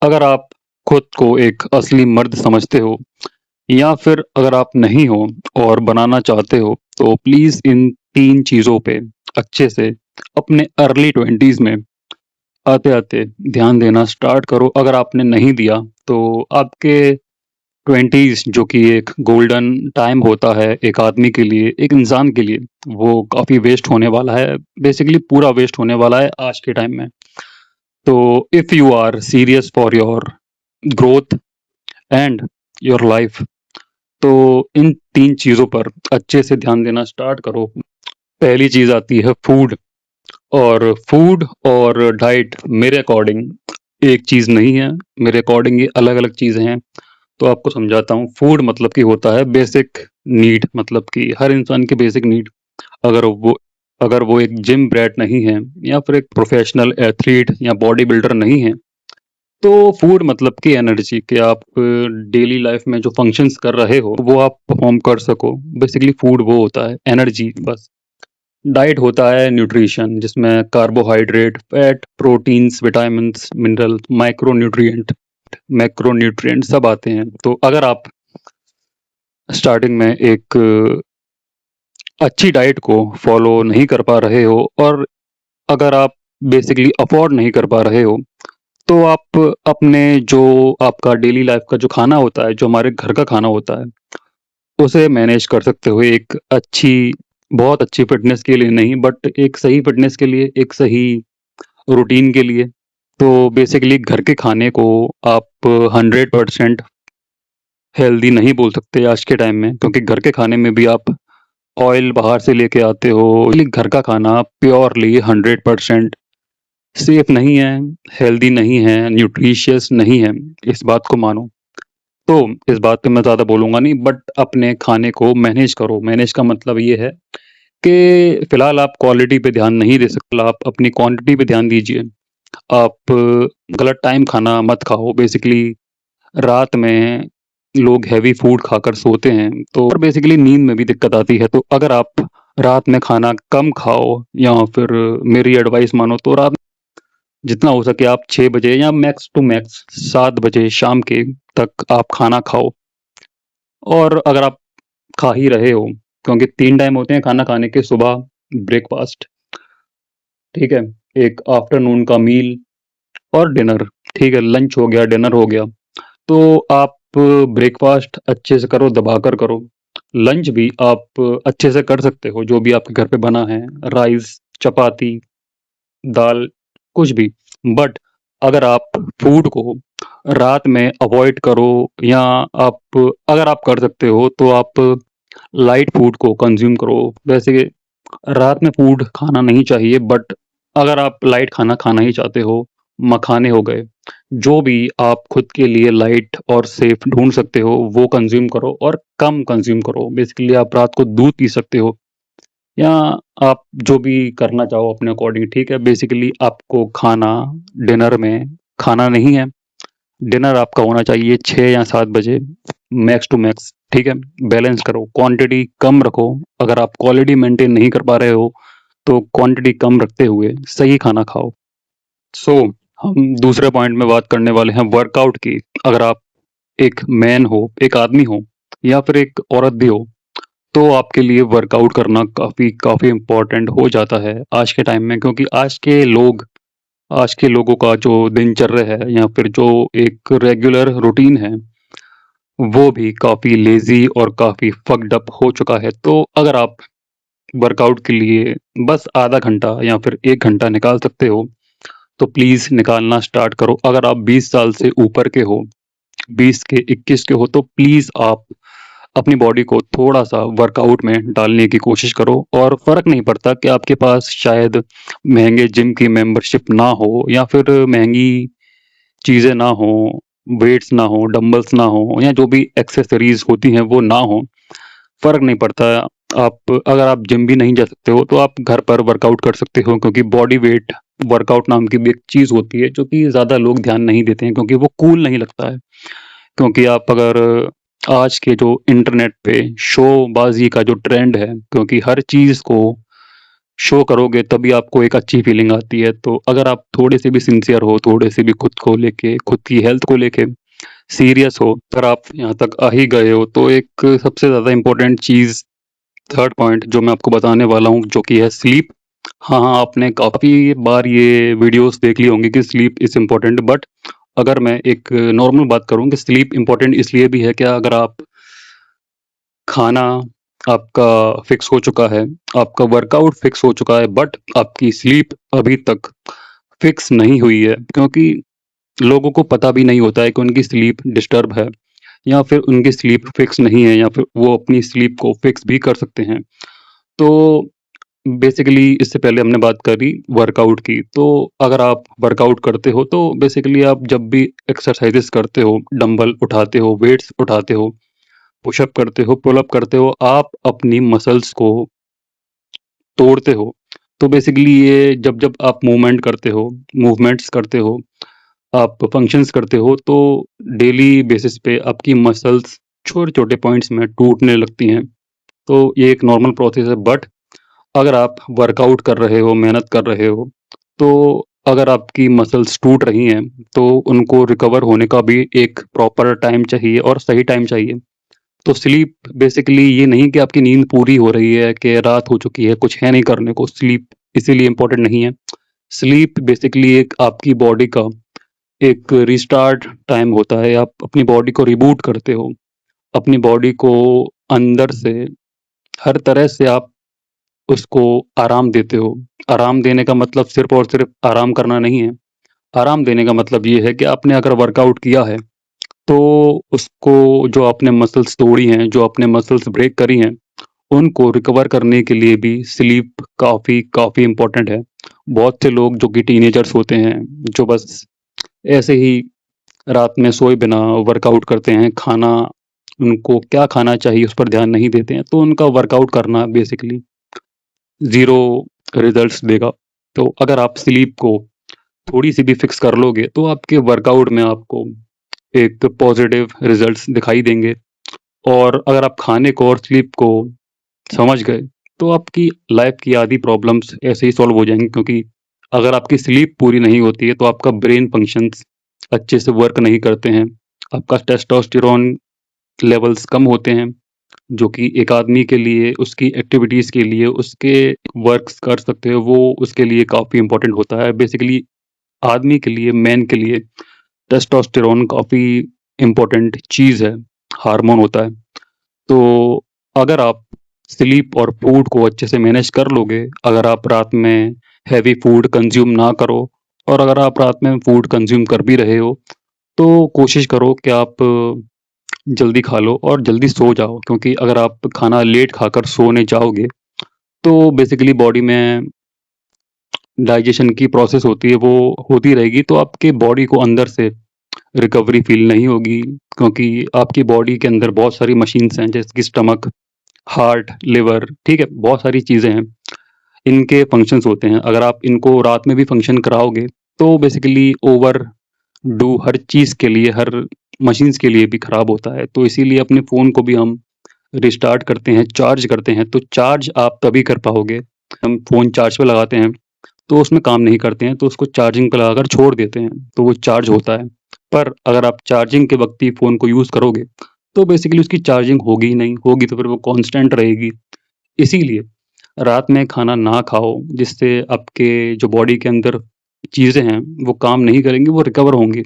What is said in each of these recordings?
अगर आप खुद को एक असली मर्द समझते हो या फिर अगर आप नहीं हो और बनाना चाहते हो तो प्लीज़ इन 3 चीज़ों पे अच्छे से अपने अर्ली 20s में आते-आते ध्यान देना स्टार्ट करो। अगर आपने नहीं दिया तो आपके 20s जो कि एक गोल्डन टाइम होता है एक आदमी के लिए, एक इंसान के लिए, वो काफ़ी वेस्ट होने वाला है। बेसिकली पूरा वेस्ट होने वाला है आज के टाइम में। तो if you are serious for your growth and your life तो इन 3 चीज़ों पर अच्छे से ध्यान देना स्टार्ट करो। पहली चीज़ आती है फूड और डाइट मेरे अकॉर्डिंग एक चीज़ नहीं है। मेरे अकॉर्डिंग ये अलग-अलग चीज़ें हैं। तो आपको समझाता हूँ। फूड मतलब कि होता है बेसिक नीड, मतलब कि हर इंसान की बेसिक नीड। अगर वो अगर वो एक जिम ब्रैट नहीं है या फिर एक प्रोफेशनल एथलीट या बॉडी बिल्डर नहीं है, तो फूड मतलब कि एनर्जी कि आप डेली लाइफ में जो फंक्शंस कर रहे हो वो आप परफॉर्म कर सको। बेसिकली फूड वो होता है एनर्जी बस। डाइट होता है न्यूट्रिशन जिसमें carbohydrate, fat, proteins, vitamins, mineral, macronutrient सब आते हैं। तो अगर आप स्टार्टिंग में एक अच्छी डाइट को फॉलो नहीं कर पा रहे हो और अगर आप बेसिकली अफोर्ड नहीं कर पा रहे हो, तो आप अपने जो आपका डेली लाइफ का जो खाना होता है, जो हमारे घर का खाना होता है, उसे मैनेज कर सकते हो एक बहुत अच्छी फ़िटनेस के लिए नहीं, बट एक सही फ़िटनेस के लिए, एक सही रूटीन के लिए। तो बेसिकली घर के खाने को आप 100% हेल्दी नहीं बोल सकते आज के टाइम में, क्योंकि घर के खाने में भी आप ऑयल बाहर से लेके आते हो। इसलिए घर का खाना प्योरली 100% सेफ नहीं है, हेल्दी नहीं है, न्यूट्रिशियस नहीं है, इस बात को मानो। तो इस बात पे मैं ज़्यादा बोलूँगा नहीं, बट अपने खाने को मैनेज करो। मैनेज का मतलब ये है कि फ़िलहाल आप क्वालिटी पे ध्यान नहीं दे सकते, आप अपनी क्वांटिटी पे ध्यान दीजिए। आप गलत टाइम खाना मत खाओ। बेसिकली रात में लोग हेवी फूड खाकर सोते हैं, तो और बेसिकली नींद में भी दिक्कत आती है। तो अगर आप रात में खाना कम खाओ या फिर मेरी एडवाइस मानो तो रात जितना हो सके आप 6 बजे या मैक्स टू मैक्स 7 बजे शाम के तक आप खाना खाओ। और अगर आप खा ही रहे हो, क्योंकि 3 टाइम होते हैं खाना खाने के, सुबह ब्रेकफ़ास्ट, ठीक है? एक आफ्टरनून का मील और डिनर, ठीक है? लंच हो गया, डिनर हो गया। तो आप ब्रेकफ़ास्ट अच्छे से करो, दबाकर करो। लंच भी आप अच्छे से कर सकते हो, जो भी आपके घर पे बना है, राइस, चपाती, दाल, कुछ भी। बट अगर आप फूड को रात में अवॉइड करो या आप अगर आप कर सकते हो तो आप लाइट फूड को कंज़्यूम करो। वैसे रात में फूड खाना नहीं चाहिए, बट अगर आप लाइट खाना खाना ही चाहते हो, मखाने हो गए, जो भी आप खुद के लिए लाइट और सेफ ढूँढ सकते हो, वो कंज़्यूम करो और कम कंज़्यूम करो। बेसिकली आप रात को दूध पी सकते हो या आप जो भी करना चाहो अपने अकॉर्डिंग, ठीक है? बेसिकली आपको खाना डिनर में खाना नहीं है, डिनर आपका होना चाहिए 6 या 7 बजे मैक्स टू मैक्स, ठीक है? बैलेंस करो, क्वांटिटी कम रखो। अगर आप क्वालिटी मेंटेन नहीं कर पा रहे हो, तो क्वांटिटी कम रखते हुए सही खाना खाओ। सो हम दूसरे पॉइंट में बात करने वाले हैं वर्कआउट की। अगर आप एक मैन हो, एक आदमी हो या फिर एक औरत भी हो, तो आपके लिए वर्कआउट करना काफ़ी काफ़ी इम्पोर्टेंट हो जाता है आज के टाइम में, क्योंकि आज के लोगों का जो दिनचर्या है या फिर जो एक रेगुलर रूटीन है, वो भी काफ़ी लेज़ी और काफ़ी फ़क्ड अप हो चुका है। तो अगर आप वर्कआउट के लिए बस आधा घंटा या फिर 1 घंटा निकाल सकते हो, तो प्लीज़ निकालना स्टार्ट करो। अगर आप 20 साल से ऊपर के हो, 20 के 21 के हो, तो प्लीज़ आप अपनी बॉडी को थोड़ा-सा वर्कआउट में डालने की कोशिश करो। और फ़र्क नहीं पड़ता कि आपके पास शायद महँगे जिम की मेंबरशिप ना हो या फिर महँगी चीज़ें ना हों, वेट्स ना हों, डंबल्स ना हों या जो भी एक्सेसरीज़ होती हैं वो ना हों, फ़र्क नहीं पड़ता। आप अगर आप जिम भी नहीं जा सकते हो, तो आप घर पर वर्कआउट कर सकते हो, क्योंकि बॉडी वेट वर्कआउट नाम की भी एक चीज़ होती है, जो कि ज़्यादा लोग ध्यान नहीं देते हैं, क्योंकि वो कूल नहीं लगता है। क्योंकि आप अगर आज के जो इंटरनेट पे शोबाज़ी का जो ट्रेंड है, क्योंकि हर चीज़ को शो करोगे तभी आपको एक अच्छी फीलिंग आती है। तो अगर आप थोड़े से भी सिंसियर हो, थोड़े से भी खुद को लेके, खुद की हेल्थ को लेके सीरियस हो, अगर आप यहाँ तक आ ही गए हो, तो एक सबसे ज़्यादा इम्पोर्टेंट चीज़, थर्ड पॉइंट जो मैं आपको बताने वाला हूँ, जो कि है स्लीप। हाँ, हाँ, आपने काफ़ी बार ये वीडियोज़ देख ली होंगी कि स्लीप इज़ इम्पोर्टेंट, बट अगर मैं एक नॉर्मल बात करूँ कि स्लीप इम्पोर्टेंट इसलिए भी है, क्या अगर आप खाना आपका फिक्स हो चुका है, आपका वर्कआउट फिक्स हो चुका है, बट आपकी स्लीप अभी तक फिक्स नहीं हुई है, क्योंकि लोगों को पता भी नहीं होता है कि उनकी स्लीप डिस्टर्ब है, या फिर उनकी स्लीप फिक्स नहीं है, या फिर वो अपनी स्लीप को फिक्स भी कर सकते हैं। तो बेसिकली इससे पहले हमने बात करी वर्कआउट की, तो अगर आप वर्कआउट करते हो तो बेसिकली आप जब भी एक्सरसाइजेस करते हो, डंबल उठाते हो, वेट्स उठाते हो, पुशअप करते हो, पुल अप करते हो, आप अपनी मसल्स को तोड़ते हो। तो बेसिकली ये जब-जब आप मूवमेंट्स करते हो, आप फंक्शंस करते हो, तो डेली बेसिस पे आपकी मसल्स छोटे-छोटे पॉइंट्स में टूटने लगती हैं। तो ये एक नॉर्मल प्रोसेस है, बट अगर आप वर्कआउट कर रहे हो, मेहनत कर रहे हो, तो अगर आपकी मसल्स टूट रही हैं, तो उनको रिकवर होने का भी एक प्रॉपर टाइम चाहिए और सही टाइम चाहिए। तो स्लीप बेसिकली ये नहीं कि आपकी नींद पूरी हो रही है, कि रात हो चुकी है, कुछ है नहीं करने को, स्लीप इसीलिए इम्पोर्टेंट नहीं है। स्लीप बेसिकली एक आपकी बॉडी का एक रिस्टार्ट टाइम होता है, आप अपनी बॉडी को रिबूट करते हो, अपनी बॉडी को अंदर से हर तरह से आप उसको आराम देते हो। आराम देने का मतलब सिर्फ़ और सिर्फ़ आराम करना नहीं है, आराम देने का मतलब ये है कि आपने अगर वर्कआउट किया है, तो उसको जो आपने मसल्स तोड़ी हैं, जो आपने मसल्स ब्रेक करी हैं, उनको रिकवर करने के लिए भी स्लीप काफ़ी काफ़ी इम्पोर्टेंट है। बहुत से लोग जो कि टीनेजर्स होते हैं, जो बस ऐसे ही रात में सोए बिना वर्कआउट करते हैं, खाना उनको क्या खाना चाहिए उस पर ध्यान नहीं देते हैं, तो उनका वर्कआउट करना बेसिकली ज़ीरो रिज़ल्ट्स देगा। तो अगर आप स्लीप को थोड़ी-सी भी फिक्स कर लोगे, तो आपके वर्कआउट में आपको एक पॉज़िटिव रिज़ल्ट्स दिखाई देंगे। और अगर आप खाने को और स्लीप को समझ गए, तो आपकी लाइफ़ की आधी प्रॉब्लम्स ऐसे ही सॉल्व हो जाएँगी, क्योंकि अगर आपकी स्लीप पूरी नहीं होती है, तो आपका ब्रेन फंक्शंस अच्छे से वर्क नहीं करते हैं। आपका टेस्टोस्टेरोन लेवल्स कम होते हैं, जो कि एक आदमी के लिए, उसकी एक्टिविटीज़ के लिए, उसके वर्क्स कर सकते हो, वो उसके लिए काफ़ी इम्पोर्टेंट होता है। बेसिकली आदमी के लिए, मैन के लिए टेस्टोस्टेरोन काफ़ी इम्पोर्टेंट चीज़ है, हार्मोन होता है। तो अगर आप स्लीप और फूड को अच्छे से मैनेज कर लोगे, अगर आप रात में हेवी फूड कंज़्यूम ना करो, और अगर आप रात में फूड कंज़्यूम कर भी रहे हो, तो कोशिश करो कि आप जल्दी खा लो और जल्दी सो जाओ, क्योंकि अगर आप खाना लेट खाकर सोने जाओगे, तो बेसिकली बॉडी में डाइजेशन की प्रोसेस होती है, वो होती रहेगी, तो आपके बॉडी को अंदर से रिकवरी फ़ील नहीं होगी, क्योंकि आपकी बॉडी के अंदर बहुत सारी मशीन्स हैं, जैसे कि स्टमक, हार्ट, लिवर, ठीक है? बहुत सारी चीज़ें हैं, इनके फंक्शंस होते हैं। अगर आप इनको रात में भी फंक्शन कराओगे, तो बेसिकली ओवरडू हर चीज़ के लिए, हर मशीन्स के लिए भी खराब होता है। तो इसीलिए अपने फ़ोन को भी हम रिस्टार्ट करते हैं, चार्ज करते हैं, तो चार्ज आप तभी कर पाओगे, हम फ़ोन चार्ज पे लगाते हैं, तो उसमें काम नहीं करते हैं, तो उसको चार्जिंग पे लगाकर छोड़ देते हैं, तो वो चार्ज होता है। पर अगर आप चार्जिंग के वक़्त ही फ़ोन को यूज़ करोगे, तो बेसिकली उसकी चार्जिंग होगी ही नहीं, होगी तो फिर वो कांस्टेंट रहेगी। इसीलिए रात में खाना ना खाओ, जिससे आपके जो बॉडी के अंदर चीज़ें हैं, वो काम नहीं करेंगी, वो रिकवर होंगी।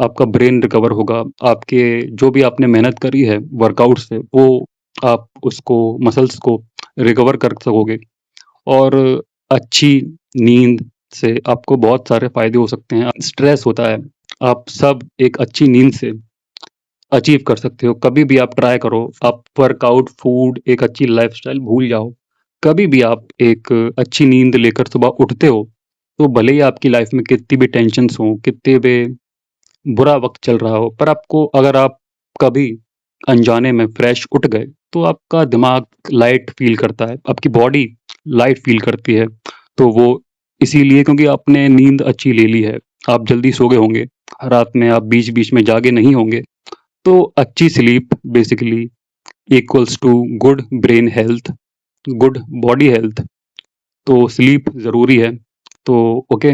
आपका ब्रेन रिकवर होगा, आपके जो भी आपने मेहनत करी है वर्कआउट से, वो आप उसको, मसल्स को रिकवर कर सकोगे। और अच्छी नींद से आपको बहुत सारे फ़ायदे हो सकते हैं। स्ट्रेस होता है, आप सब एक अच्छी नींद से अचीव कर सकते हो। कभी भी आप ट्राई करो, आप वर्कआउट, फूड, एक अच्छी लाइफ़स्टाइल भूल जाओ। कभी भी आप एक अच्छी नींद लेकर सुबह उठते हो, तो भले ही आपकी लाइफ़ में कितनी भी टेंशन्स हों, कितने भी बुरा वक़्त चल रहा हो, पर आपको, अगर आप कभी अनजाने में फ्रेश उठ गए, तो आपका दिमाग लाइट फ़ील करता है, आपकी बॉडी लाइट फ़ील करती है। तो वो इसीलिए क्योंकि आपने नींद अच्छी ले ली है, आप जल्दी सो गए होंगे, रात में आप बीच-बीच में जागे नहीं होंगे। तो अच्छी sleep basically equals to good brain health, good body health. तो स्लीप ज़रूरी है। तो ओके,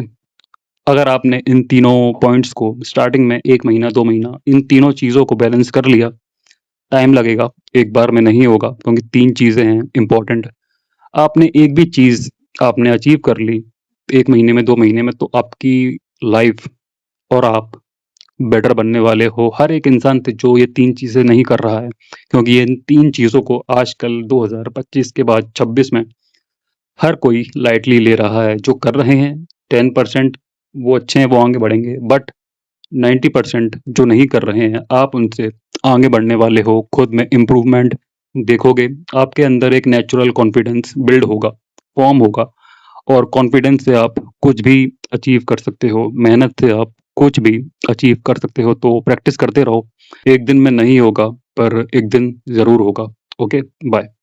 अगर आपने इन तीनों पॉइंट्स को स्टार्टिंग में 1 महीना, 2 महीना इन तीनों चीज़ों को बैलेंस कर लिया, टाइम लगेगा, एक बार में नहीं होगा क्योंकि 3 चीज़ें हैं इम्पोर्टेंट। आपने एक भी चीज़ आपने अचीव कर ली 1 महीने में, 2 महीने में, तो आपकी लाइफ़ और आप बेटर बनने वाले हो हर एक इंसान से जो ये 3 चीज़ें नहीं कर रहा है। क्योंकि ये इन 3 चीज़ों को आजकल 2025 के बाद 26 में हर कोई लाइटली ले रहा है। जो कर रहे हैं 10% वो अच्छे हैं, वो आगे बढ़ेंगे, बट 90% जो नहीं कर रहे हैं, आप उनसे आगे बढ़ने वाले हो, खुद में इम्प्रूवमेंट देखोगे, आपके अंदर एक नेचुरल कॉन्फिडेंस बिल्ड होगा, फॉर्म होगा, और कॉन्फिडेंस से आप कुछ भी अचीव कर सकते हो, मेहनत से आप कुछ भी अचीव कर सकते हो। तो प्रैक्टिस करते रहो, एक दिन में नहीं होगा पर एक दिन ज़रूर होगा। Okay, bye.